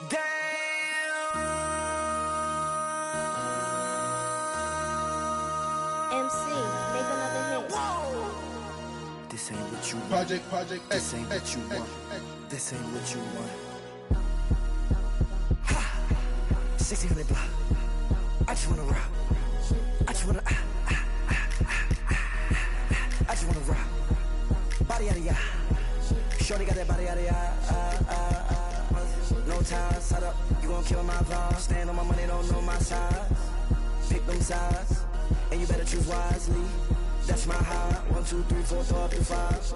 Damn. MC, make another hit. This ain't what you want. Project This ain't what you want. This ain't what you want. 1600 block. I just wanna rock. I just wanna I just wanna rock. Body out of ya. Shorty got that body out of ya. No ties, side up. You gon' kill my vibe. Stand on my money, don't know my size. Pick them sides, and you better choose wisely. That's my high. 1, 2, 3, 4, throw up to 5.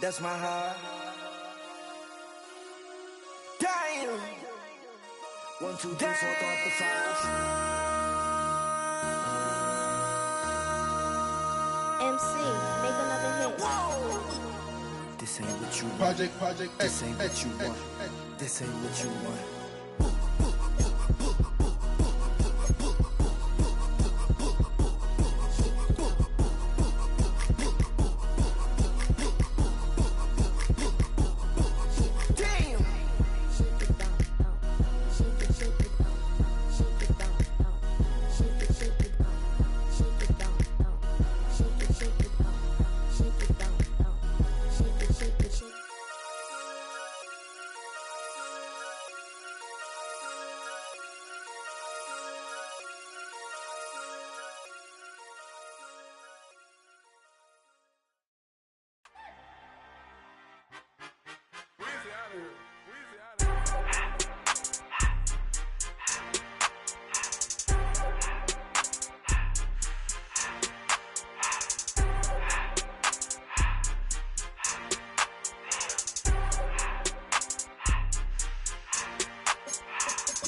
That's my high. Damn. 1, 2, 3, 4, throw up to 5. MC, make another hit. This ain't what you want. Project This ain't what you want. This ain't what you want.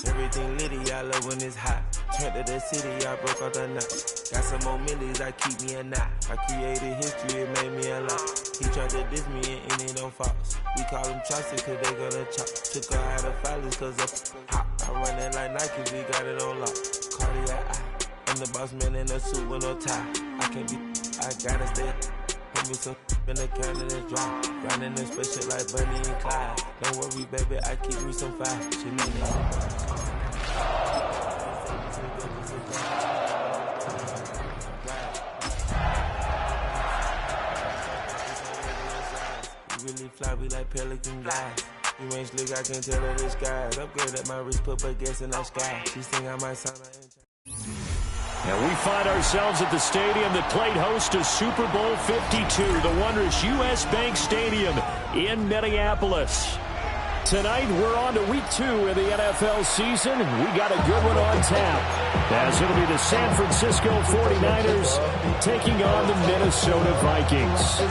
Everything litty, I love when it's hot. Trent to the city, I broke out the knot. Got some more millies, I keep me a knot. I created history, it made me a lot. He tried to diss me and it don't false. We call them chopsticks cause they gonna chop. Took her out of filers cause of hot. I run it like Nike, we got it on lock. Cardiac eye. I'm the boss man in a suit with no tie. I can't be, I gotta stay. Put me some in the can and it's dry. Grinding the special like Bunny and Clyde. Don't worry, baby, I keep me some fire. She need it. Really fly, we like pelican guys. You ain't slick, I can tell her the skies. Upgrade at my wrist, put baguettes in the sky. She think I might sign her in. And we find ourselves at the stadium that played host to Super Bowl 52, the wondrous U.S. Bank Stadium in Minneapolis. Tonight, we're on to week 2 of the NFL season, and we got a good one on tap, as it'll be the San Francisco 49ers taking on the Minnesota Vikings.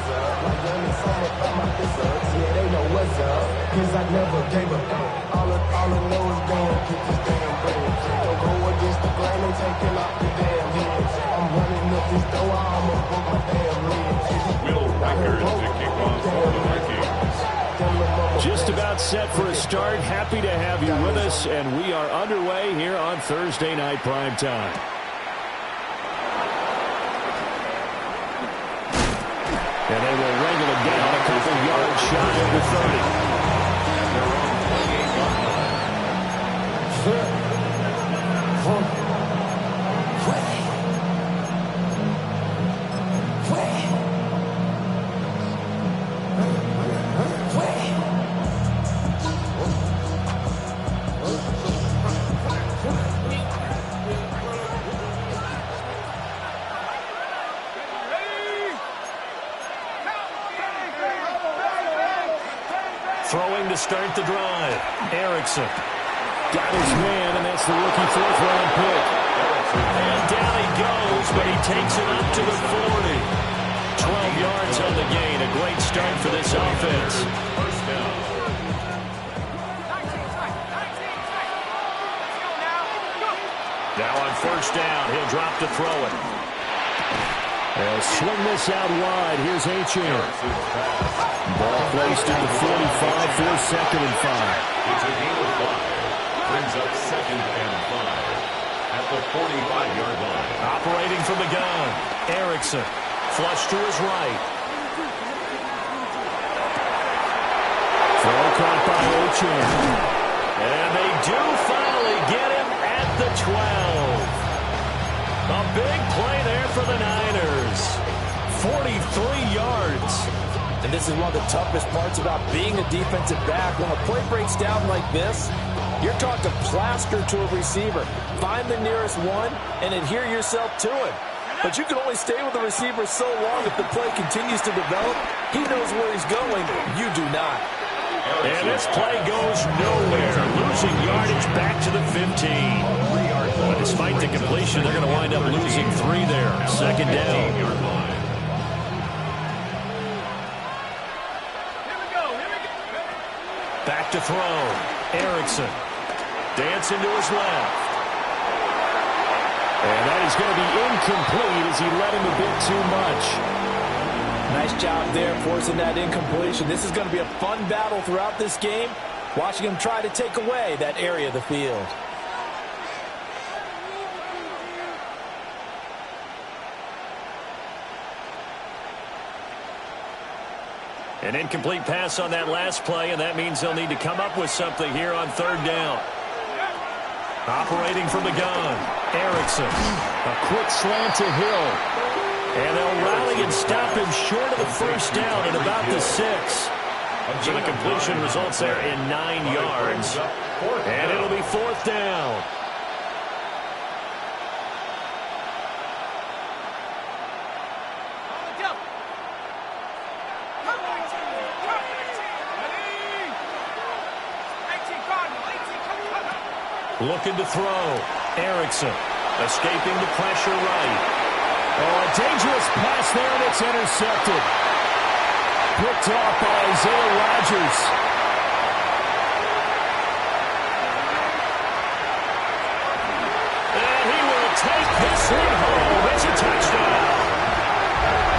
Will Riker to kick off for the Vikings. Just about set for a start. Happy to have you with us, and we are underway here on Thursday Night Primetime. And they will wrangle it down a couple yards shy of the 30. Throwing to start the drive. Erickson got his man, and that's the rookie 4th-round pick. And down he goes, but he takes it up to the 40. 12 yards on the gain. A great start for this offense. First down. Now on first down, he'll drop to throw it. They'll swing this out wide. Here's Achane. Ball placed at the 45 for 2nd and 5. It's a gain of 5. Brings up 2nd and 5. At the 45-yard line. Operating from the gun, Erickson. Flush to his right. Throw caught by Ochan. And they do finally get him at the 12. A big play there for the Niners. 43 yards. And this is one of the toughest parts about being a defensive back. When a play breaks down like this, you're taught to plaster to a receiver. Find the nearest one and adhere yourself to it. But you can only stay with the receiver so long if the play continues to develop. He knows where he's going. You do not. And this play goes nowhere. Losing yardage back to the 15. But despite the completion, they're going to wind up losing 3 there. Second down. Back to throw. Erickson. Dancing to his left. And that is going to be incomplete as he led him a bit too much. Nice job there forcing that incompletion. This is going to be a fun battle throughout this game. Watching him try to take away that area of the field. An incomplete pass on that last play, and that means they'll need to come up with something here on third down. Operating from the gun, Erickson. A quick slant to Hill. And they'll rally and stop him short of the first down at about the 6. So the completion results there in 9 yards. And it'll be fourth down. Looking to throw. Erickson escaping the pressure right. Oh, a dangerous pass there, and it's intercepted. Picked off by Isaiah Rodgers. And he will take this one home. It's a touchdown.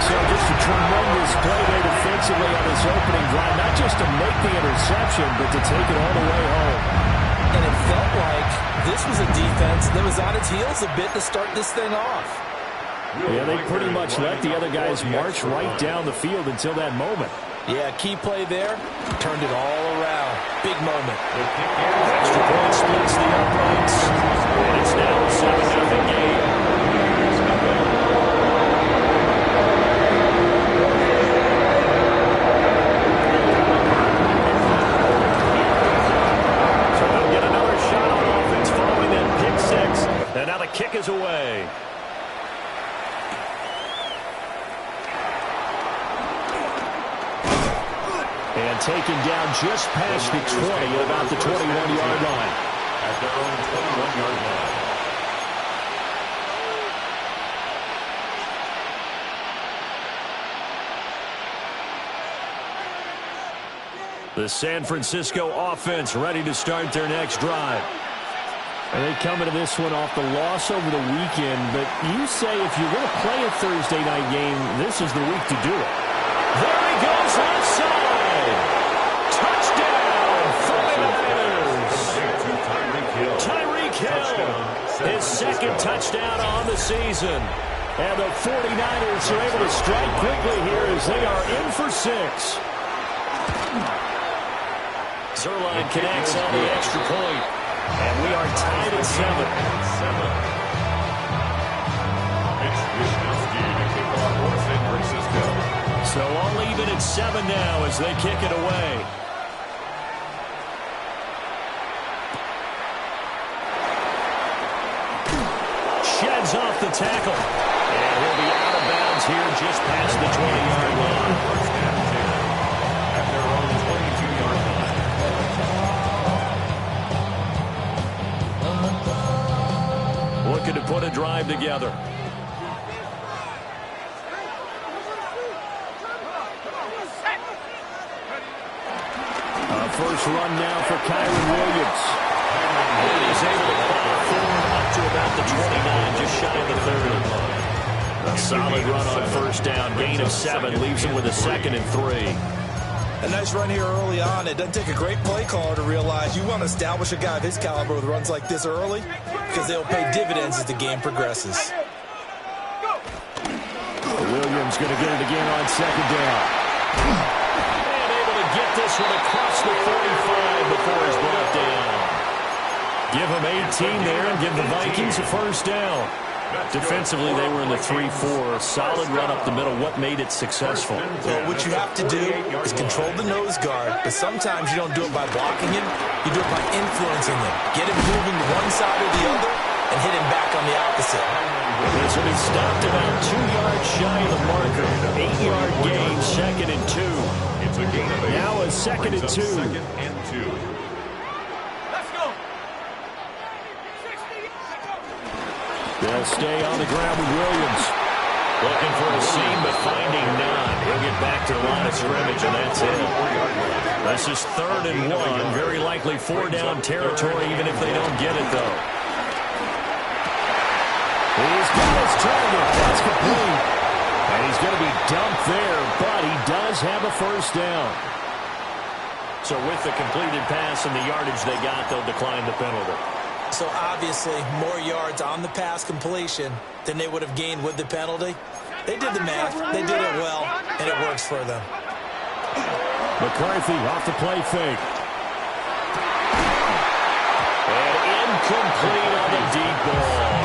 So just a tremendous play there defensively on his opening drive. Not just to make the interception, but to take it all the way home. And it felt like this was a defense that was on its heels a bit to start this thing off. Yeah, they pretty much let the other guys march right down the field until that moment. Yeah, key play there. Turned it all around. Big moment. Extra point splits the uprights. And it's now a 7-0 game. So they'll get another shot on offense following that pick 6. And now the kick is away. And taken down just past the 20 at about the 21-yard line. At their own 21-yard line. The San Francisco offense ready to start their next drive. And they come into this one off the loss over the weekend, but you say if you're going to play a Thursday night game, this is the week to do it. There he goes left side. Touchdown, 49ers. Tyreek Hill, his second touchdown on the season. And the 49ers are able to strike quickly here as they are in for 6. Zerline connects on the extra point. And we are tied at 7. So all even at 7 now as they kick it away. Sheds off the tackle. And he'll be out of bounds here just past the 20-yard line. At their own 22-yard line. Looking to put a drive together. First run now for Kyron Williams. And he's able to plow forward up to about the 29, just shy of the 30. A solid run on first down. Gain of 7 leaves him with a 2nd and 3. A nice run here early on. It doesn't take a great play caller to realize you want to establish a guy of his caliber with runs like this early because they'll pay dividends as the game progresses. Williams going to get it again on second down. And able to get this one across the 45 before he's brought down. Give him 18 there and give the Vikings a first down. Defensively, they were in the 3-4. Solid run up the middle. What made it successful? Well, what you have to do is control the nose guard, but sometimes you don't do it by blocking him. You do it by influencing him. Get him moving to one side or the other and hit him back on the opposite. This will be stopped about 2 yards shy of the marker. 8-yard gain, 2nd and 2. It's a gain of 8. Now a 2nd and 2. 2nd and 2. They'll stay on the ground with Williams. Looking for a seam, but finding none. He'll get back to the line of scrimmage, and that's it. This is 3rd and 1. Very likely 4-down territory, even if they don't get it, though. He's got his target. That's complete. And he's going to be dumped there, but he does have a first down. So with the completed pass and the yardage they got, they'll decline the penalty. So obviously more yards on the pass completion than they would have gained with the penalty. They did the math. They did it well, and it works for them. McCarthy off the play fake. And incomplete on the deep ball.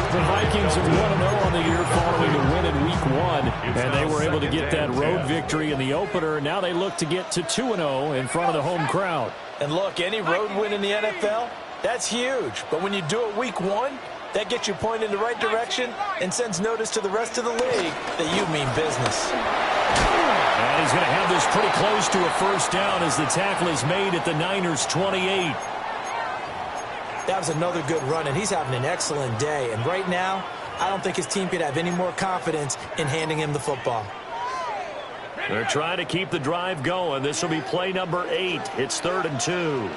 The Vikings have 1-0 on the year following a win in Week 1, and they were able to get that road victory in the opener. Now they look to get to 2-0 in front of the home crowd. And look, any road win in the NFL, that's huge. But when you do it Week 1, that gets you pointed in the right direction and sends notice to the rest of the league that you mean business. And he's going to have this pretty close to a first down as the tackle is made at the Niners' 28. That was another good run, and he's having an excellent day. And right now, I don't think his team could have any more confidence in handing him the football. They're trying to keep the drive going. This will be play number 8. It's 3rd and 2.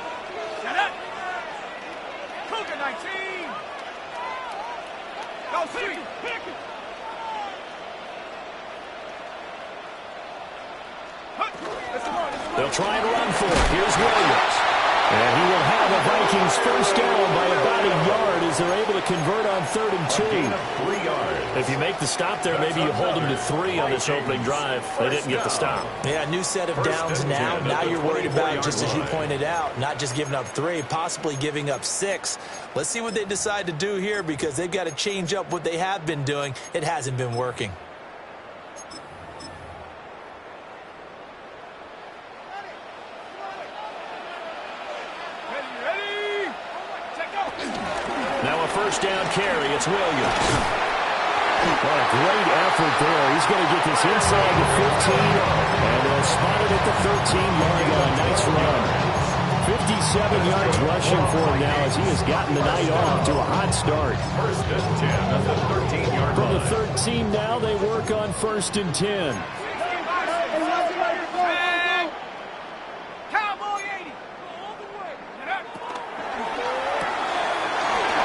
They'll try and run for it. Here's Williams. And he will have a Vikings first down by about a yard as they're able to convert on 3rd and 2. 3 yards. If you make the stop there, maybe you hold them to 3 on this opening drive. They didn't get the stop. Yeah, new set of downs now. Now you're worried about, just as you pointed out, not just giving up 3, possibly giving up 6. Let's see what they decide to do here because they've got to change up what they have been doing. It hasn't been working. First down carry, it's Williams. What a great effort there. He's going to get this inside the 15, and they'll spot it at the 13-yard line. Nice run. 57 yards rushing for him now as he has gotten the night off to a hot start. First and 10 at the 13-yard line. From the 13 now, they work on 1st and 10.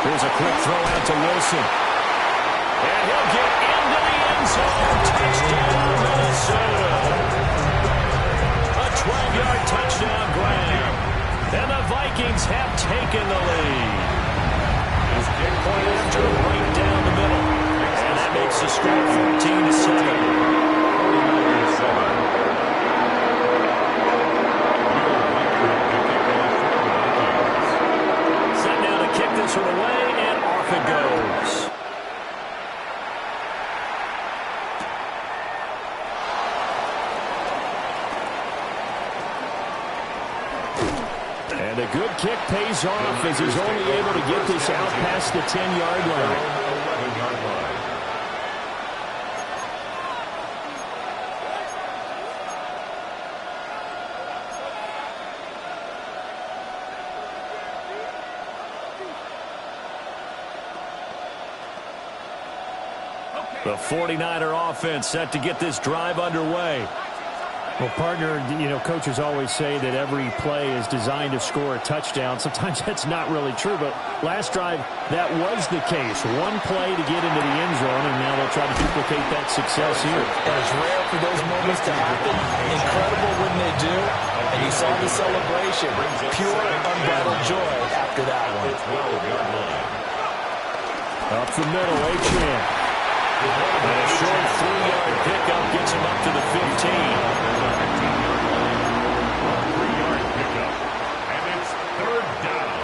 Here's a quick throw out to Wilson. And he'll get into the end zone. Touchdown, Minnesota. A 12-yard touchdown grab. And the Vikings have taken the lead. His kick point after right down the middle. And that makes the score 14-7. This one away, and off it goes. And a good kick pays off as he's only able to get this out past the 10-yard line. 11-yard line. The 49er offense set to get this drive underway. Well, partner, coaches always say that every play is designed to score a touchdown. Sometimes that's not really true, but last drive, that was the case. One play to get into the end zone, and now they'll try to duplicate that success here. And it's rare for those moments to happen. Incredible when they do. And you saw the celebration. Pure, unbridled joy after that one. Up the middle, Achane. And a short 3-yard pickup gets him up to the 15. 3-yard pickup. And it's third down.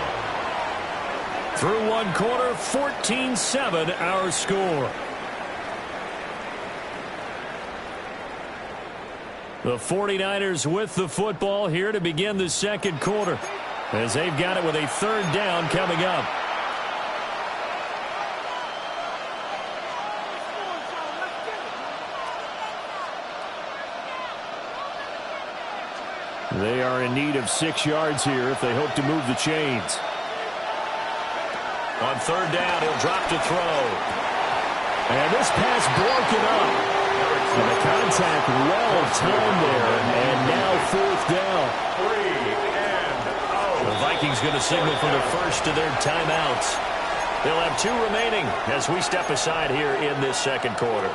Through one quarter, 14-7 our score. The 49ers with the football here to begin the second quarter, as they've got it with a third down coming up. They are in need of 6 yards here if they hope to move the chains. On third down, he'll drop to throw. And this pass broken up. And the contact well-timed there. And now fourth down. 3-and-out. The Vikings going to signal for the first of their timeouts. They'll have 2 remaining as we step aside here in this second quarter.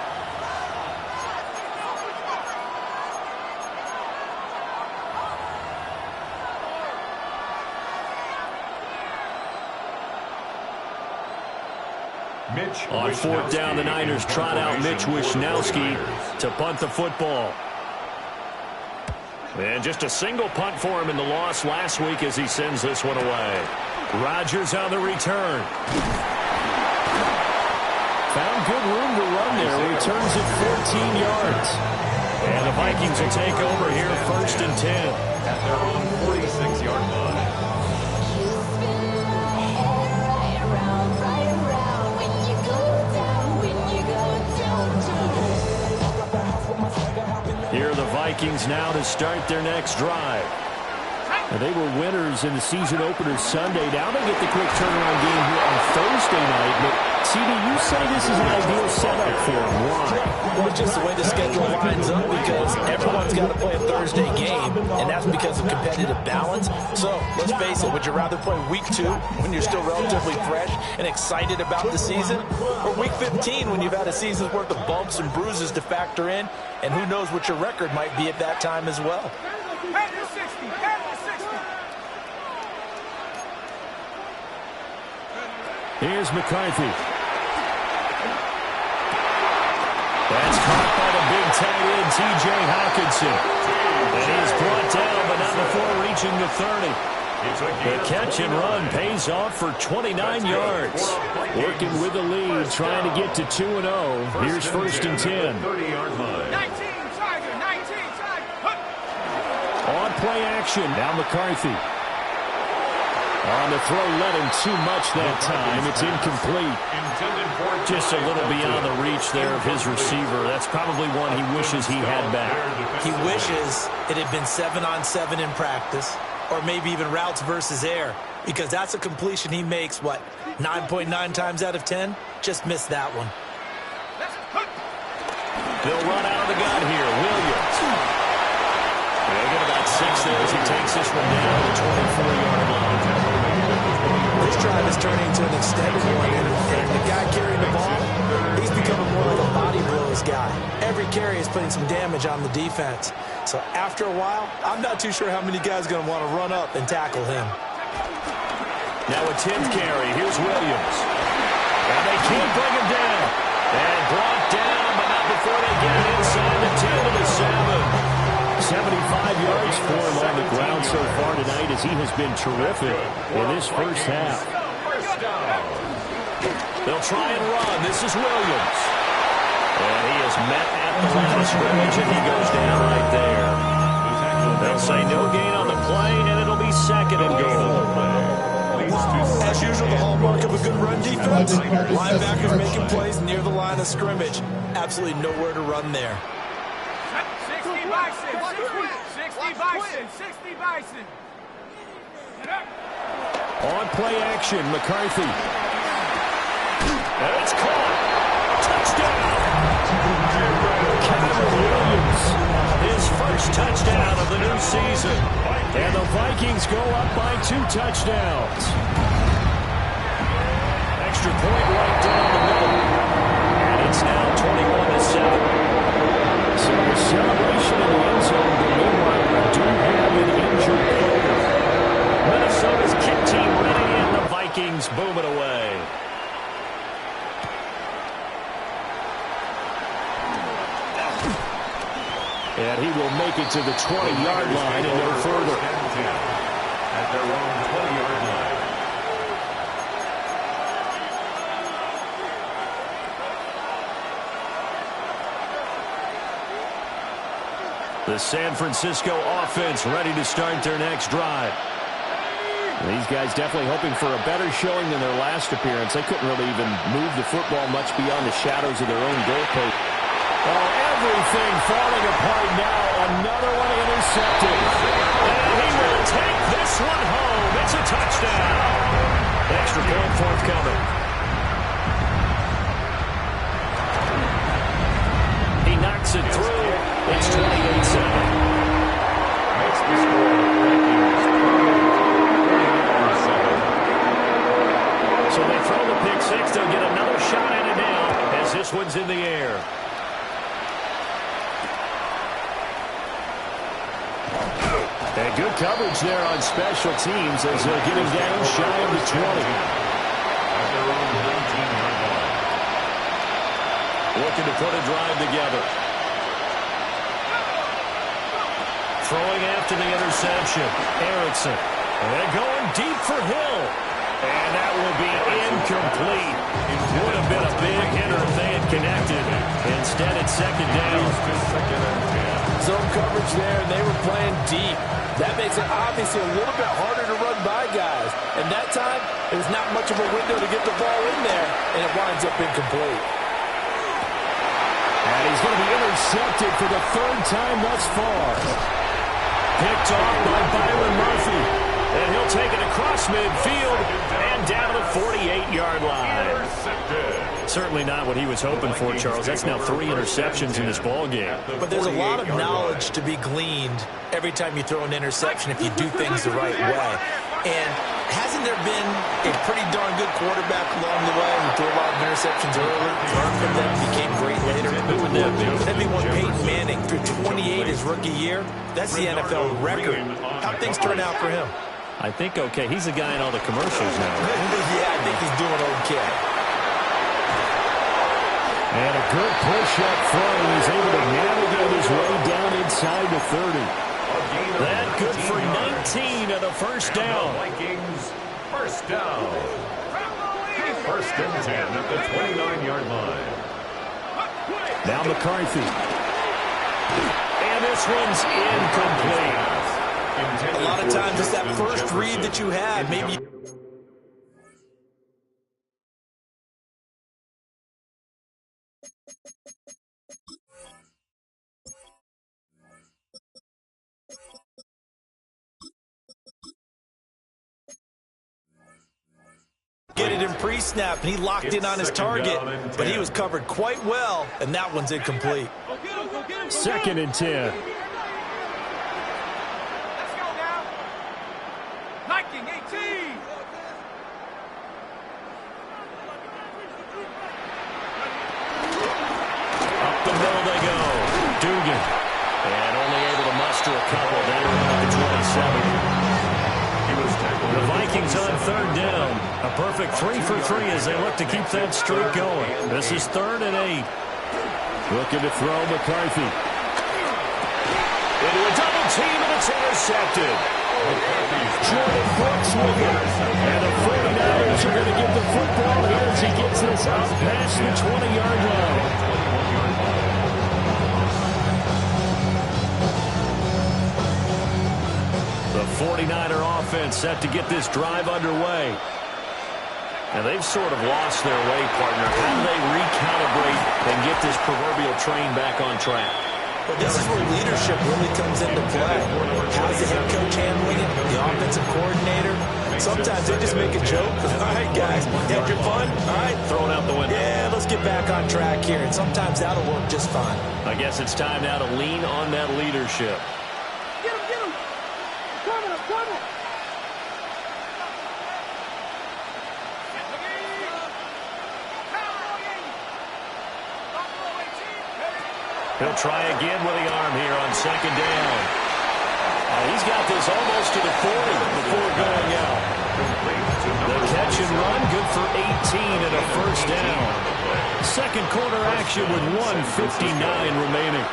On fourth down, the Niners trot out Mitch Wishnowsky to punt the football. And just a single punt for him in the loss last week as he sends this one away. Rodgers on the return. Found good room to run there. Returns it 14 yards. And the Vikings will take over here first and 10. At their own 46-yard line. Here are the Vikings now to start their next drive. And they were winners in the season opener Sunday. Now they get the quick turnaround game here on Thursday night. But, CD, you say this is an ideal setup for them. Why? Well, it's just the way the schedule lines up because everyone's got to play a Thursday game, and that's because of competitive balance. So, let's face it, would you rather play week 2 when you're still relatively fresh and excited about the season, or week 15 when you've had a season's worth of bumps and bruises to factor in, and who knows what your record might be at that time as well? Here's McCarthy. That's caught by the big tight end, T.J. Hawkinson. And he's brought down, but not before reaching the 30. The catch and run pays off for 29 yards. Working with the lead, trying to get to 2-0. Here's first and 10. 30-yard line. 19, Tiger, 19, Tiger. On play action, now McCarthy. On the throw, let him too much that time. It's incomplete. Just a little beyond the reach there of his receiver. That's probably one he wishes he had back. He wishes it had been 7-on-7 in practice, or maybe even routes versus air, because that's a completion he makes, 9.9 times out of 10? Just missed that one. They'll run out of the gun here. Williams. They'll get about 6 there as he takes this one down to the 24-yard line. This drive is turning into an extended one, and the guy carrying the ball, he's becoming more like a body blows guy. Every carry is putting some damage on the defense. So after a while, I'm not too sure how many guys are going to want to run up and tackle him. Now a 10th carry. Here's Williams. And they can't bring him down. And brought down, but not before they get it inside the 10 to the 7. 75 yards for him on the ground so far tonight as he has been terrific in this first half. They'll try and run. This is Williams. And he is met at the line of scrimmage, and he goes down right there. They'll say no gain on the play, and it'll be second and goal. As usual, the hallmark of a good run defense, linebackers making plays near the line of scrimmage. Absolutely nowhere to run there. 60 Bison, 60 Bison. On play action, McCarthy. And it's caught. Touchdown. Kevin Williams. His first touchdown Vikings go up by 2 touchdowns. Extra point right down the middle. And it's now 21-7. So a celebration in the end zone, but meanwhile we do have an injured player. Minnesota's kick team ready, and the Vikings boom it away. And he will make it to the 20-yard line and no further. At their own 20-yard line. The San Francisco offense ready to start their next drive. These guys definitely hoping for a better showing than their last appearance. They couldn't really even move the football much beyond the shadows of their own goalpost. Oh, everything falling apart now. Another one intercepted. And he will take this one home. It's a touchdown. Extra point forthcoming. He knocks it through. It's 28-7. Makes the score. Vikings 28-7. So they throw the pick six. They'll get another shot at it now as this one's in the air. And good coverage there on special teams as they'll get him down shy of the 20. At their own 19-yard line. Looking to put a drive together. Throwing after the interception. Erickson. And they're going deep for Hill. And that will be incomplete. Would have been a big hitter if they had connected. Instead, it's second down. Zone coverage there, and they were playing deep. That makes it obviously a little bit harder to run by guys. And that time, there's not much of a window to get the ball in there, and it winds up incomplete. And he's going to be intercepted for the third time thus far. Picked off by Byron Murphy. And he'll take it across midfield and down to the 48-yard line. Certainly not what he was hoping for, Charles. That's now 3 interceptions in this ball game. But there's a lot of knowledge to be gleaned every time you throw an interception if you do things the right way. And hasn't there been a pretty darn good quarterback along the way who threw a lot of interceptions early, learned from them, became great later? Who would that be? That'd be one Peyton Manning threw 28 his rookie year. That's the NFL record. How'd things turn out for him? I think okay. He's the guy in all the commercials now. Yeah, I think he's doing okay. And a good push up front. He's able to navigate his way down inside the 30. That good for 19 at a first down. Vikings first down. First and 10 at the 29-yard line. Now McCarthy. And this one's incomplete. A lot of times it's that first read that you have. Maybe get it in pre-snap, and he locked in on his target, but he was covered quite well, and that one's incomplete. Second and 10. Viking 18. Up the middle they go. Dugan. And only able to muster a couple down around the 27. The Vikings on third down. A perfect 3 for 3 as they look to keep that streak going. This is 3rd and 8. Looking to throw McCarthy. Into a double team, and it's intercepted. Jordan Brooks with it. And the 49ers are going to get the football here as he gets this up past the 20-yard line. The 49er offense set to get this drive underway. And they've sort of lost their way, partner. How do they recalibrate and get this proverbial train back on track? But this is where leadership really comes into play. How's the head coach handling it? The offensive coordinator? Sometimes they just make a joke. All right, guys, you had your fun? All right. Throw it out the window. Yeah, let's get back on track here. And sometimes that'll work just fine. I guess it's time now to lean on that leadership. Get him, get him. I'm coming, I'm coming. He'll try again with the arm here on second down. He's got this almost to the 40 before going out. The catch and run, good for 18 and a first down. Second quarter action with 1:59 remaining.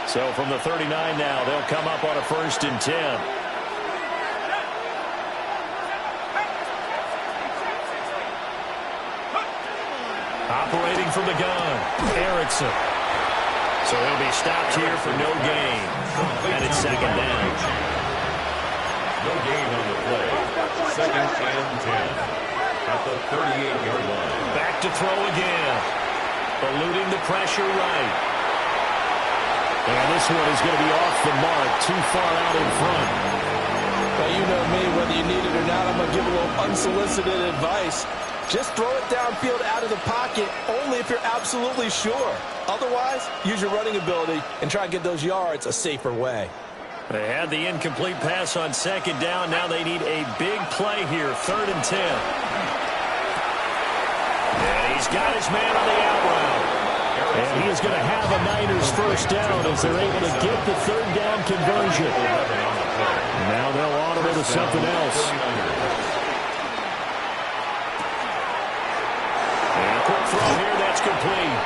So from the 39 now, they'll come up on a 1st and 10. Operating from the gun, Erickson. So he'll be stopped here for no gain. And it's second down. No gain on the play. 2nd and 10 at the 38-yard line. Back to throw again. Eluding the pressure right. And this one is going to be off the mark, too far out in front. Well, you know me, whether you need it or not, I'm going to give a little unsolicited advice. Just throw it downfield out of the pocket only if you're absolutely sure. Otherwise, use your running ability and try and get those yards a safer way. They had the incomplete pass on second down. Now they need a big play here, 3rd and 10. And he's got his man on the out route. And he is going to have a Niners first down as they're able to get the 3rd down conversion. Now they'll automate to something else. Throw here, that's complete.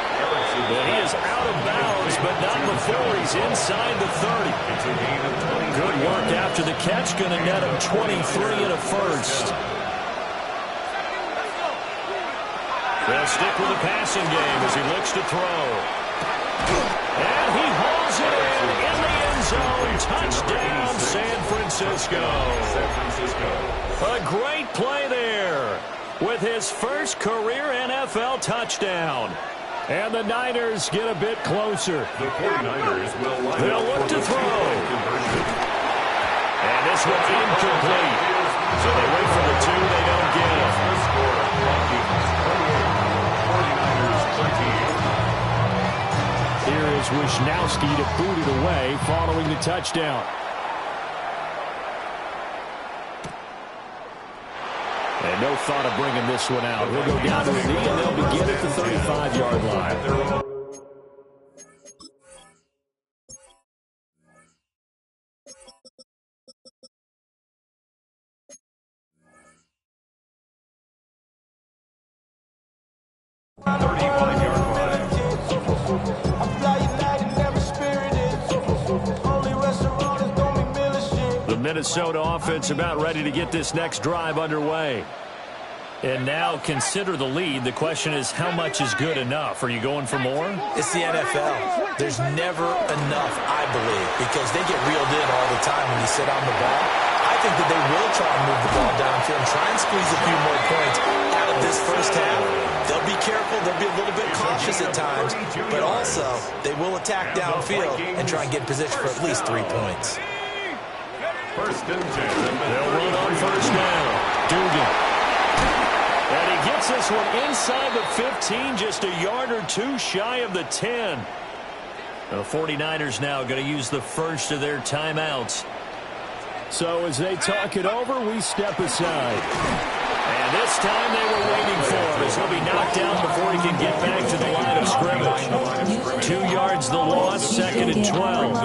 And he is out of bounds, but not before he's inside the 30. Good work after the catch, going to net him 23 and a first. They'll stick with the passing game as he looks to throw. And he hauls it in the end zone. Touchdown, San Francisco. A great play there with his first career NFL touchdown. And the Niners get a bit closer. The 49ers will line They'll look to throw. And this one's incomplete. So they wait for the 2, they don't get it. Vikings 28, 49ers 13. Here is Wisnowski to boot it away following the touchdown. And no thought of bringing this one out. He'll go down to the knee, and they'll begin at the 35-yard line. The Minnesota offense about ready to get this next drive underway. And now consider the lead. The question is, how much is good enough? Are you going for more? It's the NFL. There's never enough, I believe, because they get reeled in all the time when you sit on the ball. I think that they will try and move the ball downfield and try and squeeze a few more points out of this first half. They'll be careful. They'll be a little bit cautious at times, but also they will attack downfield and try and get in position for at least 3 points. 1st and 10. They'll run on first down. Dugan. And he gets this one inside the 15, just a yard or 2 shy of the 10. The 49ers now going to use the first of their timeouts. So as they talk it over, we step aside. And this time they were waiting for him as he'll be knocked down before he can get back to the line of scrimmage. 2 yards the loss, 2nd and 12.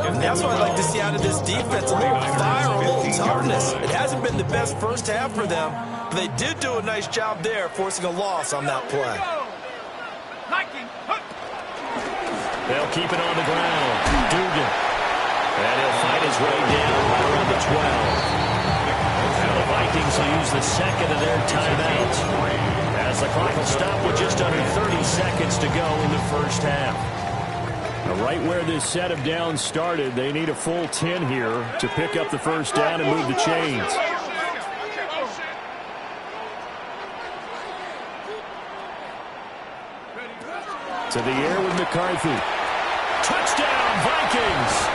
And that's what I'd like to see out of this defense. A little fire, a little toughness. It hasn't been the best first half for them, but they did do a nice job there, forcing a loss on that play. They'll keep it on the ground. Dugan. And he'll fight his way down right around the 12. Now the Vikings will use the second of their timeouts as the clock will stop with just under 30 seconds to go in the first half. Now right where this set of downs started, they need a full 10 here to pick up the first down and move the chains. To the air with McCarthy. Touchdown, Vikings!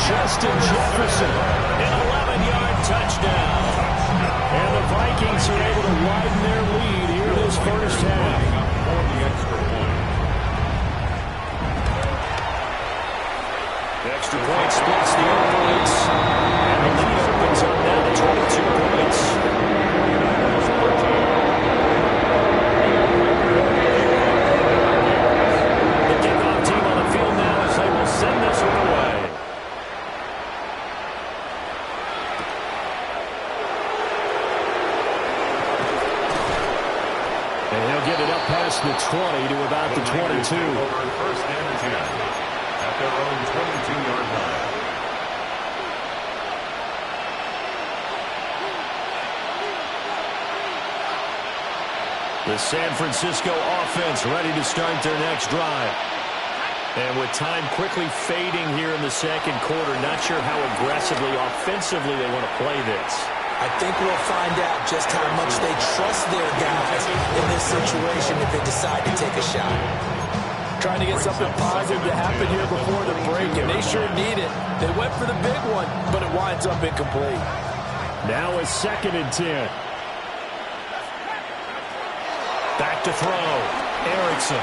Justin Jefferson, an 11-yard touchdown. And the Vikings are able to widen their lead here this first half. The extra point splits the opponents. And the lead opens up now to 22 points. He'll get it up past the 20 to about the 22. First and 10 at their own 22-yard line. The San Francisco offense ready to start their next drive. And with time quickly fading here in the second quarter, not sure how aggressively, offensively they want to play this. I think we'll find out just how much they trust their guys in this situation if they decide to take a shot. Trying to get something positive to happen here before the break, and they sure need it. They went for the big one, but it winds up incomplete. Now a 2nd and 10. Back to throw. Erickson.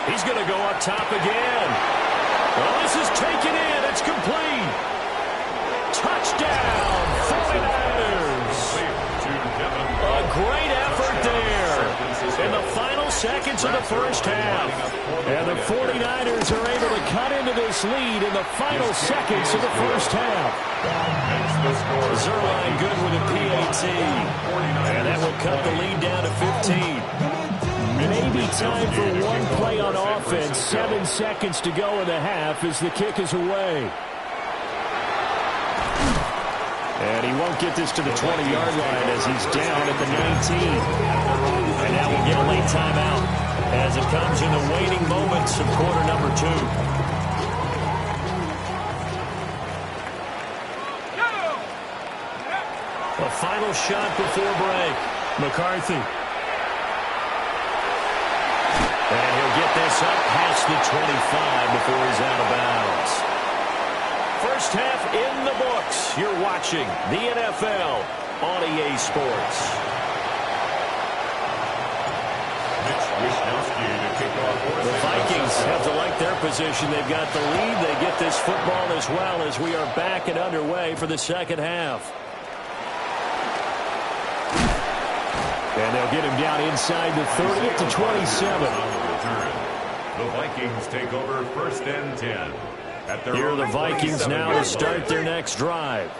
He's going to go up top again. Well, this is taken in. It's complete. Touchdown, 49ers. A great effort there in the final seconds of the first half. And the 49ers are able to cut into this lead in the final seconds of the first half. Zerline good with a PAT. And that will cut the lead down to 15. Maybe time for one play on offense. 7 seconds to go in the half as the kick is away. And he won't get this to the 20-yard line as he's down at the 19. And now we'll get a late timeout as it comes in the waning moments of quarter number 2. A final shot before break. McCarthy. And he'll get this up past the 25 before he's out of bounds. First half in the books. You're watching the NFL on EA Sports. The Vikings have to like their position. They've got the lead. They get this football as well as we are back and underway for the second half. And they'll get him down inside the 30 to 27. The Vikings take over 1st and 10. Here are the Vikings now to start their next drive.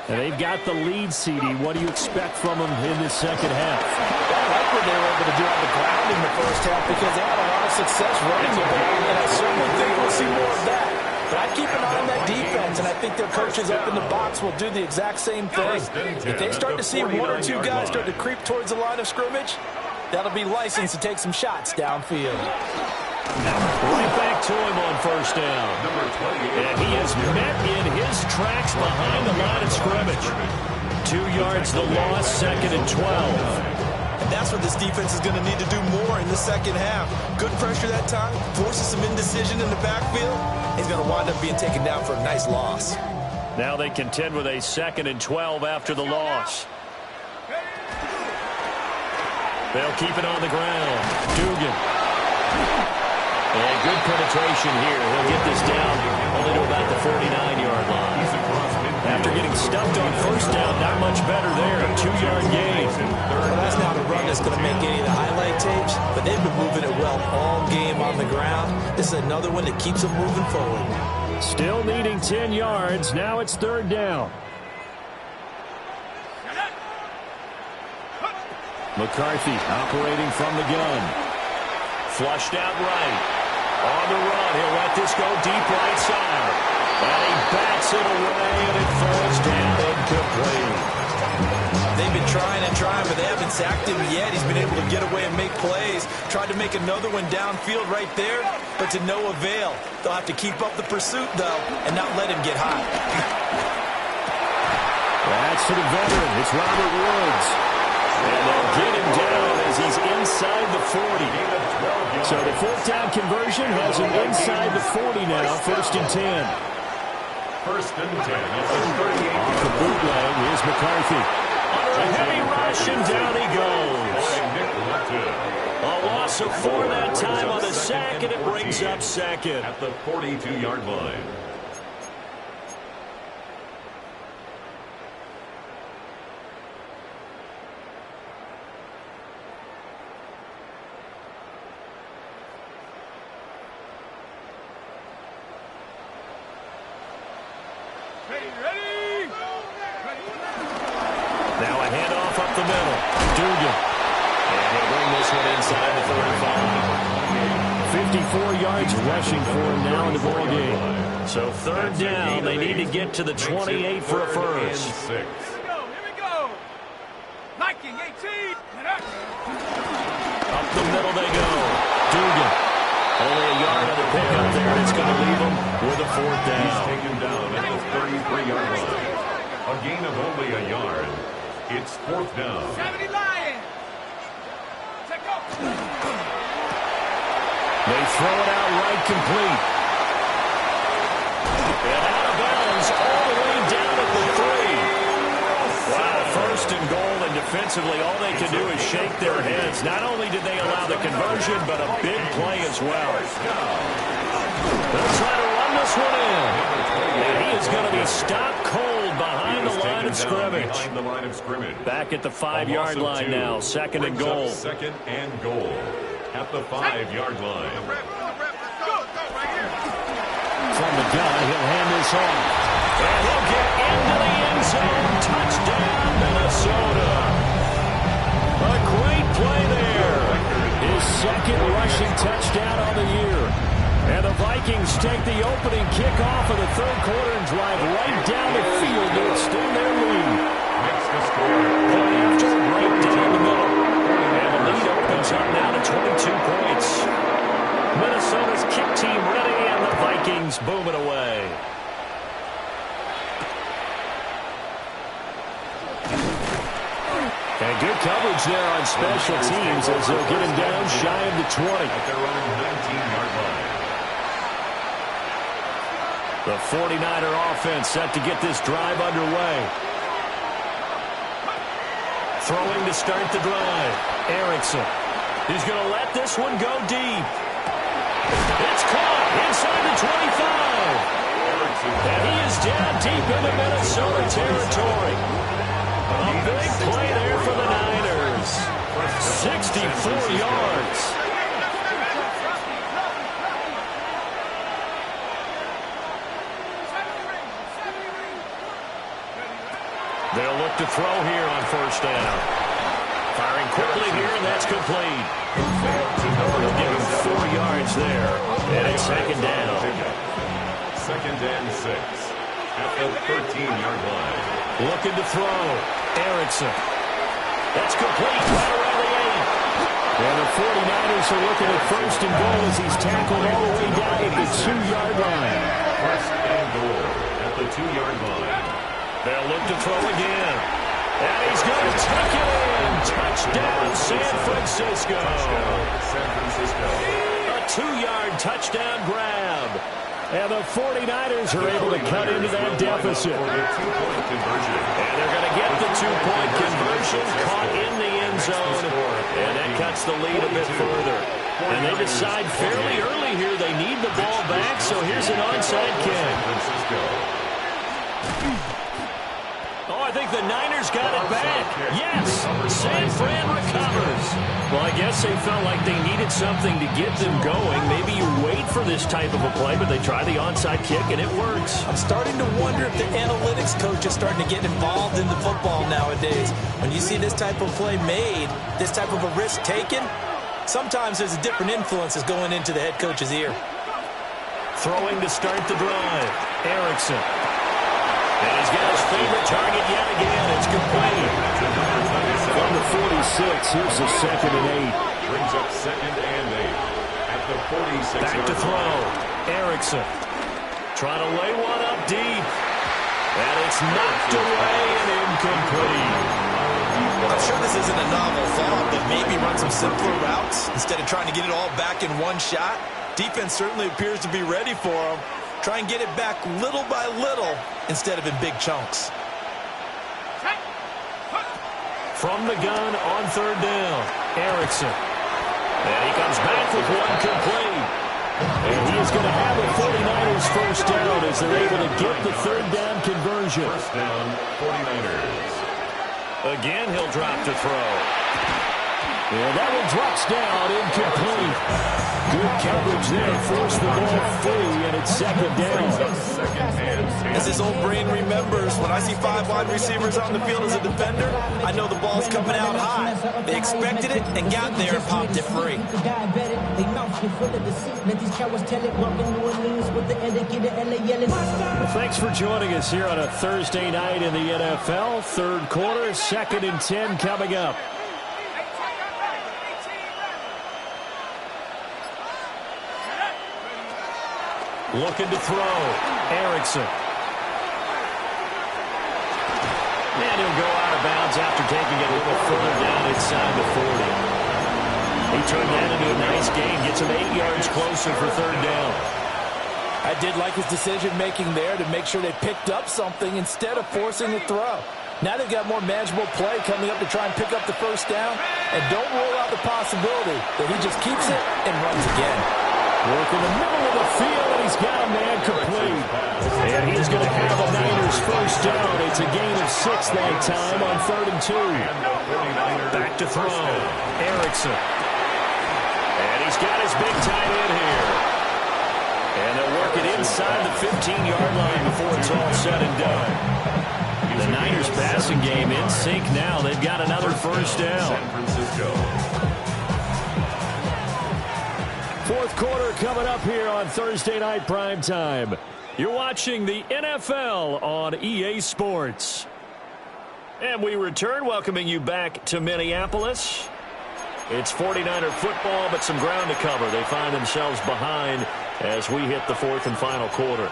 And they've got the lead, CD. What do you expect from them in this second half? I like what they were able to do on the ground in the first half because they had a lot of success running the ball, and I certainly think we'll see more of that. But I'd keep an eye on that defense, and I think their coaches up in the box will do the exact same thing. If they start to see 1 or 2 guys start to creep towards the line of scrimmage, that'll be licensed to take some shots downfield. Right back to him on first down. And he is met in his tracks behind the line of scrimmage. 2 yards the loss, 2nd and 12. And that's what this defense is going to need to do more in the second half. Good pressure that time, forces some indecision in the backfield. He's going to wind up being taken down for a nice loss. Now they contend with a 2nd and 12 after the loss. They'll keep it on the ground. Dugan. And good penetration here. He'll get this down only to about the 49-yard line. After getting stuffed on first down, not much better there. A 2-yard gain. Well, that's not a run that's going to make any of the highlight tapes, but they've been moving it well all game on the ground. This is another one that keeps them moving forward. Still needing 10 yards. Now it's 3rd down. McCarthy operating from the gun. Flushed out right. On the run, he'll let this go deep right side. And he bats it away, and it falls down incomplete. They've been trying and trying, but they haven't sacked him yet. He's been able to get away and make plays. Tried to make another one downfield right there, but to no avail. They'll have to keep up the pursuit, though, and not let him get hot. That's to the veteran. It's Robert Woods. And they'll get him down as he's inside the 40. So the 4th down conversion has him inside the 40 now, 1st and 10. 1st and 10 at the 38. Off the bootleg, here's McCarthy. Under a heavy rush, and down he goes. A loss of 4 that time on the sack, and it brings up 2nd. At the 42-yard line. Now a handoff up the middle. Dugan. And he'll bring this one inside the 35. 54 yards rushing for him now in the ball game. So third down, they need to get to the 28 for a first. Here we go. Viking 18. Up the middle they go. Dugan. Only a yard on the pickup there, and it's going to leave him with a fourth down. He's taken down at the 33-yard line. A gain of only a yard. It's fourth down. 70 Lions. Take off. They throw it out right complete. And out of bounds all the way down at the 3. Wow, first and goal, and defensively all they can do is shake their heads. Not only did they allow the conversion, but a big play as well. They'll try to run this one in. And he is going to be stopped cold behind the line of scrimmage. Back at the 5-yard line now, second and goal. Second and goal at the 5-yard line. From the gun, he'll hand this off. And he'll get into the end zone. Touchdown, Minnesota. A great play there. His second rushing touchdown on the year. And the Vikings take the opening kickoff of the third quarter and drive right down the field to extend their lead. Makes the score. Point after, right down the middle. And the lead opens up now to 22 points. Minnesota's kick team ready, and the Vikings boom it away. And good coverage there on special teams as they'll get him down shy of the 20. At their own 19-yard line. The 49er offense set to get this drive underway. Throwing to start the drive. Erickson. He's going to let this one go deep. It's caught inside the 25. And he is down deep into Minnesota territory. A big play there for the Niners. 64 yards. They'll look to throw here on first down. Firing quickly here, and that's complete. They'll give him 4 yards there. And it's second down. Second and 6 at the 13-yard line. Looking to throw. Erickson. That's complete right around the 8. And the 49ers are looking at first and goal as he's tackled all the way down at the 2-yard line. First and goal at the 2-yard line. They'll look to throw again. And he's going to tuck it in. Touchdown, San Francisco. San Francisco. A 2-yard touchdown grab. And the 49ers are able to cut into that deficit. For the 2-point conversion. And they're going to get the 2-point conversion caught in the end zone. And that cuts the lead a bit further. And they decide fairly early here they need the ball back, so here's an onside kick. Oh, I think the Niners got it back. Yes, San Fran recovers. Well, I guess they felt like they needed something to get them going. Maybe you wait for this type of a play, but they try the onside kick, and it works. I'm starting to wonder if the analytics coach is starting to get involved in the football nowadays. When you see this type of play made, this type of a risk taken, sometimes there's a different influences going into the head coach's ear. Throwing to start the drive. Erickson. And he's got his favorite target yet again. It's complete. From the 46, here's the second and 8. Brings up second and 8 at the 46. Back to throw. Erickson. Trying to lay one up deep. And it's knocked away and incomplete. I'm sure this isn't a novel thought, but maybe run some simpler routes instead of trying to get it all back in one shot. Defense certainly appears to be ready for him. Try and get it back little by little instead of in big chunks. From the gun on third down, Erickson. And he comes back with one complete. And he is going to have the 49ers first down as they're able to get the third down conversion. First down, 49ers. Again, he'll drop to throw. And that one drops down, incomplete. Good coverage there, forced the ball free, and it's second down. As his old brain remembers, when I see 5 wide receivers on the field as a defender, I know the ball's coming out high. They expected it and got there and popped it free. Well, thanks for joining us here on a Thursday night in the NFL. Third quarter, 2nd and 10 coming up. Looking to throw. Erickson. And he'll go out of bounds after taking it a little further down inside the 40. He turned that into a nice gain. Gets him 8 yards closer for third down. I did like his decision-making there to make sure they picked up something instead of forcing the throw. Now they've got more manageable play coming up to try and pick up the first down. And don't rule out the possibility that he just keeps it and runs again. Work in the middle of the field, and he's got a man complete. And he's going to have the Niners first down. It's a gain of 6 that time on 3rd and 2. Back to throw. Erickson. And he's got his big tight end here. And they'll work it inside the 15-yard line before it's all said and done. The Niners passing game in sync now. They've got another first down. San Francisco. Fourth quarter coming up here on Thursday Night Primetime. You're watching the NFL on EA Sports. And we return, welcoming you back to Minneapolis. It's 49er football, but some ground to cover. They find themselves behind as we hit the fourth and final quarter.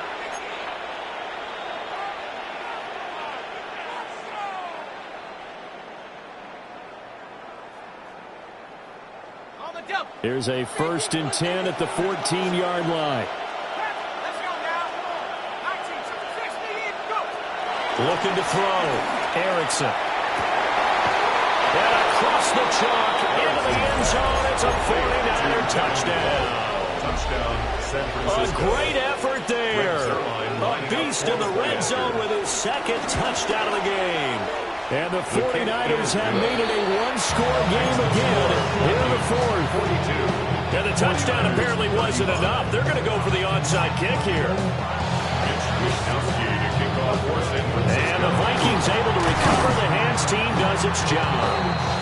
Here's a 1st and 10 at the 14-yard line. Looking to throw. Erickson. And across the chalk into the end zone. It's a 49er touchdown. Touchdown, San Francisco. A great effort there. A beast in the red zone with his 2nd touchdown of the game. And the 49ers have made it a one-score game again here in the fourth. And the touchdown apparently wasn't enough. They're going to go for the onside kick here. And the Vikings able to recover. The hands team does its job.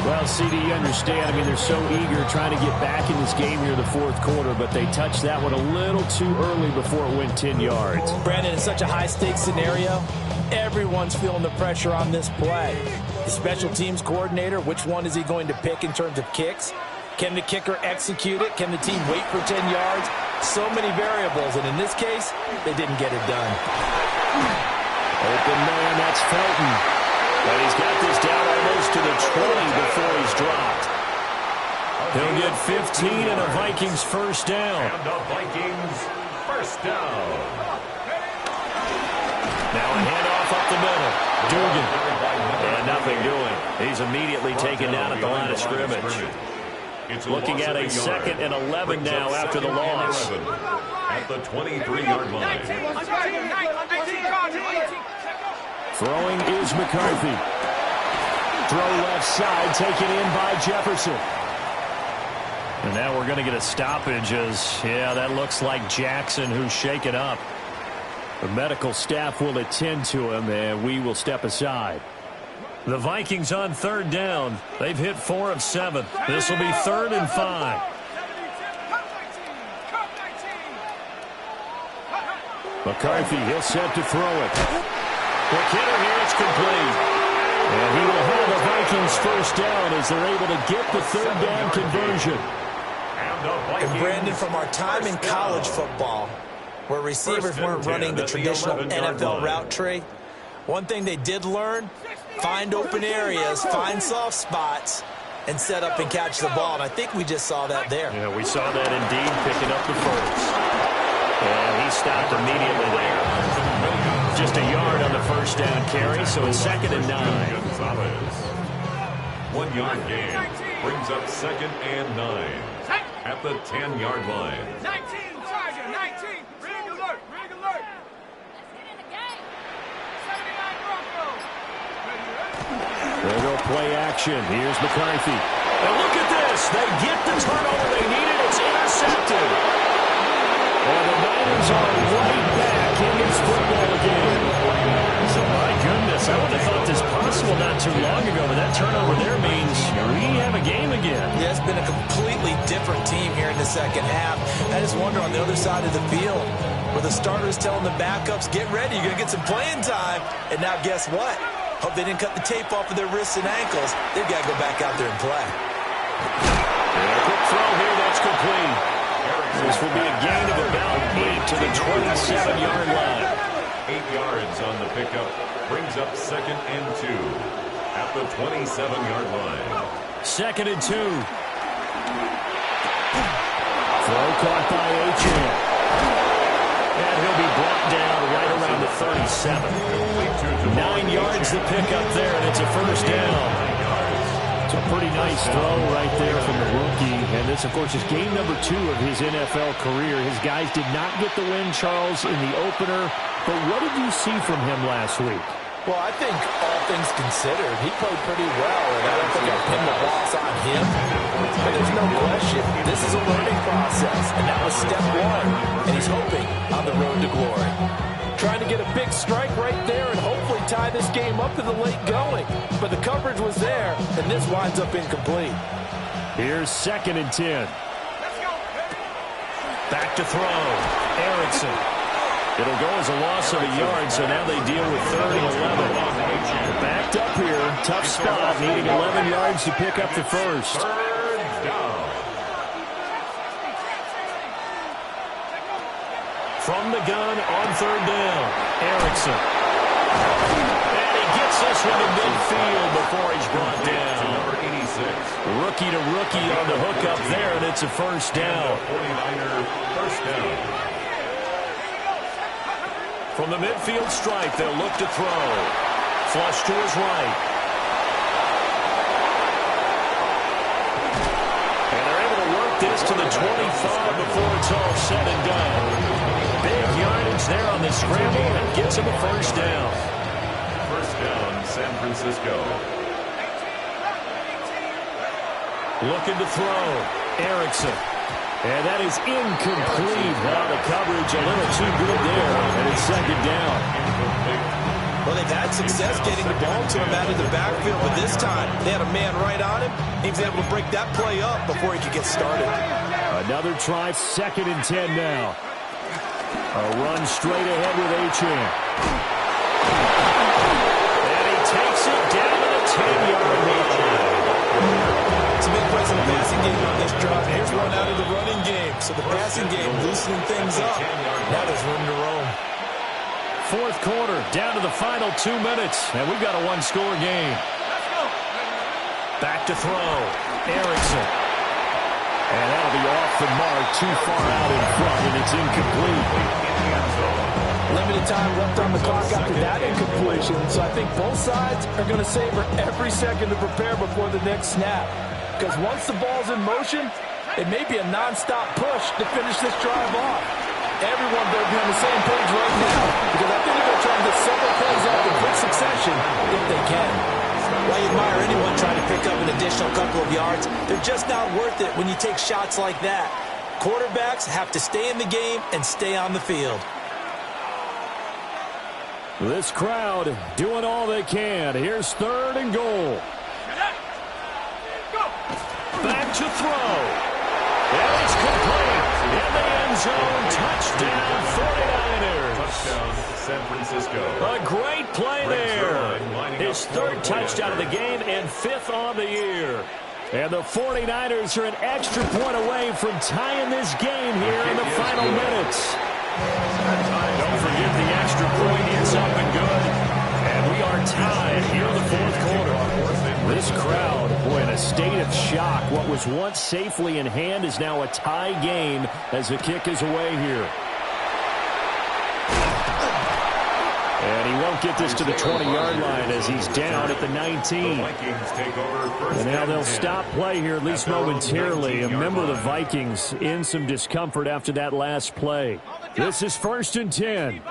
Well, CD, you understand. I mean, they're so eager trying to get back in this game here in the fourth quarter, but they touched that one a little too early before it went 10 yards. Brandon, it's such a high-stakes scenario. Everyone's feeling the pressure on this play. The special teams coordinator, which one is he going to pick in terms of kicks? Can the kicker execute it? Can the team wait for 10 yards? So many variables, and in this case, they didn't get it done. Open man, that's Felton. But he's got this down almost to the 20 before he's dropped. He'll get 15 and a Vikings first down. And the Vikings first down. Now a handoff up the middle. Dugan. And nothing doing. He's immediately taken down at the line of scrimmage. Looking at a 2nd and 11 now after the loss. At the 23-yard line. Throwing is McCarthy. Throw left side, taken in by Jefferson. And now we're going to get a stoppage as, yeah, that looks like Jackson who's shaken up. The medical staff will attend to him, and we will step aside. The Vikings on 3rd down. They've hit 4 of 7. This will be 3rd and 5. McCarthy, he'll set to throw it. Quick hitter here, it's complete. And he will have the Vikings first down as they're able to get the 3rd down conversion. And Brandon, from our time in college football, where receivers weren't running the traditional NFL route tree, one thing they did learn, find open areas, find soft spots, and set up and catch the ball. And I think we just saw that there. Yeah, we saw that indeed, picking up the first. And he stopped immediately there. Just a yard on the first down carry, so it's 2nd and 9. 1 yard gain brings up 2nd and 9 at the 10-yard line. 19, Charger, 19. Ring alert, ring alert. Let's get in the game. 79 Broncos. play action. Here's McCarthy. And look at this. They get the turnover they needed. It's intercepted. And the Niners are right back in this football game. So, my goodness, I wouldn't have thought this possible not too long ago, but that turnover there means we have a game again. Yeah, it's been a completely different team here in the second half. I just wonder on the other side of the field, where the starters telling the backups, get ready, you're going to get some playing time. And now guess what? Hope they didn't cut the tape off of their wrists and ankles. They've got to go back out there and play. And a quick throw here, that's complete. This will be a gain of about 8 to the 27-yard line. 8 yards on the pickup. Brings up 2nd and 2 at the 27-yard line. 2nd and 2. Throw caught by Achane. And he'll be brought down right around the 37. 9 yards to pick up there, and it's a first down. It's a pretty nice throw right there from the rookie. And this, of course, is game number 2 of his NFL career. His guys did not get the win, Charles, in the opener. But what did you see from him last week? Well, I think all things considered, he played pretty well, and I don't think I've pinned the loss on him. But there's no question, this is a learning process, and that was step 1, and he's hoping on the road to glory. Trying to get a big strike right there and hopefully tie this game up in the late going. But the coverage was there, and this winds up incomplete. Here's 2nd and 10. Back to throw. Erickson. It'll go as a loss of a yard, so now they deal with 3rd and 11. Backed up here, tough spot, needing 11 yards to pick up the first. 3rd down. From the gun on 3rd down, Erickson. And he gets this one to midfield before he's brought down. Number 86. Rookie to rookie on the hookup there, and it's a first down. 49er first down. From the midfield stripe, they'll look to throw. Flush to his right. And they're able to work this to the 25 before it's all said and done. Big yardage there on the scramble and gets him a first down. First down, San Francisco. Looking to throw. Erickson. And that is incomplete. Now the coverage a little too good there, and it's 2nd down. Well, they've had success getting the ball to him out of the backfield, but this time they had a man right on him. He was able to break that play up before he could get started. Another try, 2nd and 10 now. A run straight ahead with Achane. And he takes it down to the 10-yard line. It's a big place in the passing game on this drive. Here's one out of the running game. So the passing game loosening things up. Now there's room to roam. 4th quarter, down to the final 2 minutes. And we've got a one-score game. Back to throw. Erickson. And that'll be off the mark, too far out in front, and it's incomplete. Limited time left on the clock after that incompletion, so I think both sides are going to savor every second to prepare before the next snap. Because once the ball's in motion, it may be a nonstop push to finish this drive off. Everyone better be on the same page right now, because I think they're going to try and get several plays off in quick succession if they can. While you admire anyone trying to pick up an additional couple of yards, they're just not worth it when you take shots like that. Quarterbacks have to stay in the game and stay on the field. This crowd doing all they can. Here's 3rd and goal. Back to throw. And it's complete. In the end zone. Touchdown, 49ers. Touchdown, San Francisco. A great play there. His 3rd touchdown of the game and 5th on the year. And the 49ers are an extra point away from tying this game here in the final minutes. Don't forget the extra point. It's up and good. And we are tied here in the 4th quarter. This crowd, boy, in a state of shock. What was once safely in hand is now a tie game as the kick is away here. And he won't get this to the 20-yard line as he's down at the 19. And now they'll stop play here, at least momentarily. A member of the Vikings in some discomfort after that last play. This is 1st and 10.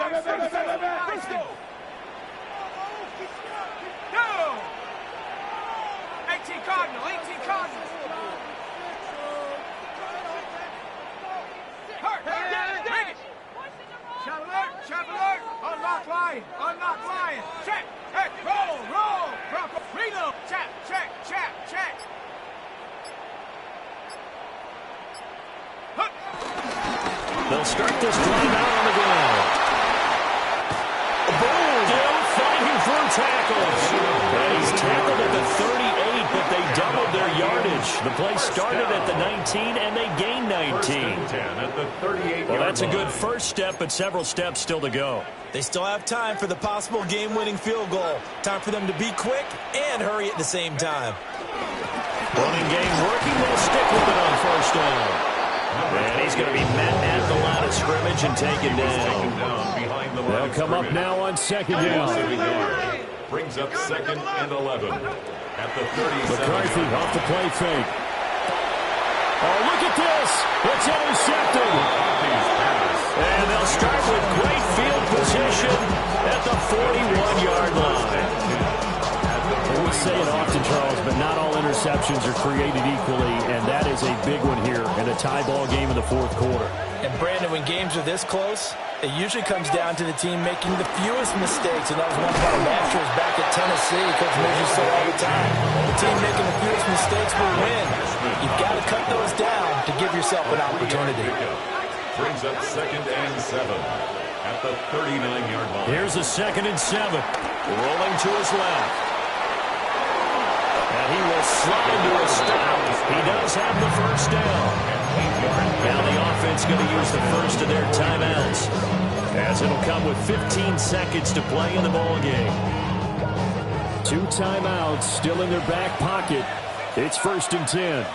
start this drive out on the ground. Boom! Still fighting for tackles. And he's tackled at the 38, but they doubled their yardage. The play started at the 19, and they gained 19. At the 38. Well, that's a good first step, but several steps still to go. They still have time for the possible game-winning field goal. Time for them to be quick and hurry at the same time. Running game working. They'll stick with it on first down. And he's going to be met at the line of scrimmage and taken down. They'll come up now on second down. Brings up 2nd and 11. At the 37. McCarthy off the play fake. Oh, look at this. It's intercepted. And they'll start with great field position at the 41-yard line. We say it often, Charles, but not all interceptions are created equally, and that is a big one here in a tie ball game in the fourth quarter. And, Brandon, when games are this close, it usually comes down to the team making the fewest mistakes, and that was one of our mantras back at Tennessee. Coach Mosley said all the time, the team making the fewest mistakes will win. You've got to cut those down to give yourself an opportunity. Brings up 2nd and 7 at the 39-yard line. Here's a 2nd and 7. Rolling to his left. And he will slide to a stop. He does have the first down. Now the offense going to use the first of their timeouts, as it'll come with 15 seconds to play in the ball game. 2 timeouts still in their back pocket. It's 1st and 10.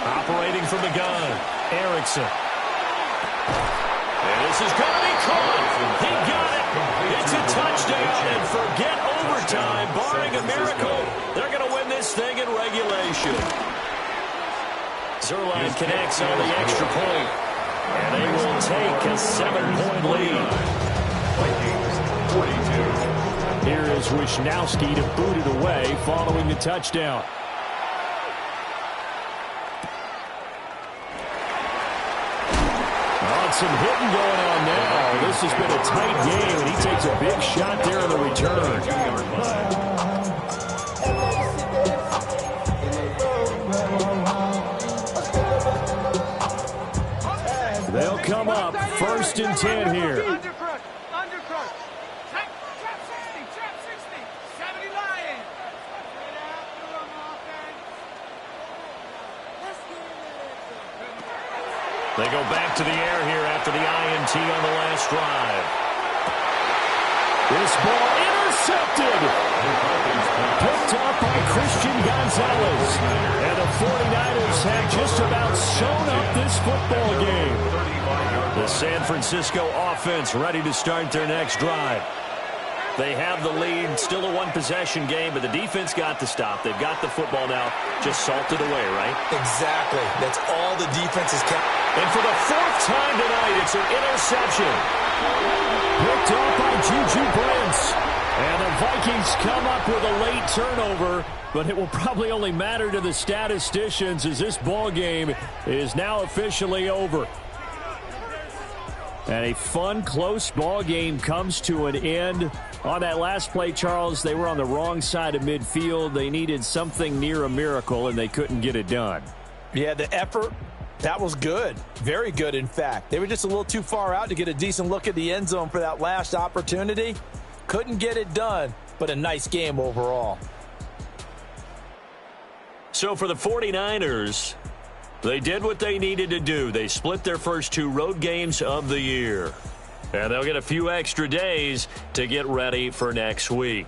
Operating from the gun, Erickson. And this is going to be caught. He got it. It's a touchdown, and forget overtime. Barring a miracle, they're going to win this thing in regulation. Zerline connects on the extra point, and they will take a 7-point lead. Vikings 42. Here is Wisnowski to boot it away following the touchdown. Some hitting going on now. This has been a tight game, and he takes a big shot there in the return. They'll come up 1st and 10 here. Undercut. Trap 60. 70 Lions. They go back to the air here after the INT on the last drive. This ball intercepted. Picked up by Christian Gonzalez. And the 49ers have just about sewn up this football game. The San Francisco offense ready to start their next drive. They have the lead, still a one-possession game, but the defense got the stop. They've got the football now, just salted away, right? Exactly. That's all the defense has kept. And for the 4th time tonight, it's an interception. Picked up by Juju Brents. And the Vikings come up with a late turnover, but it will probably only matter to the statisticians as this ball game is now officially over. And a fun, close ball game comes to an end. On that last play, Charles, they were on the wrong side of midfield. They needed something near a miracle, and they couldn't get it done. Yeah, the effort, that was good. Very good, in fact. They were just a little too far out to get a decent look at the end zone for that last opportunity. Couldn't get it done, but a nice game overall. So for the 49ers, they did what they needed to do. They split their first 2 road games of the year. And they'll get a few extra days to get ready for next week.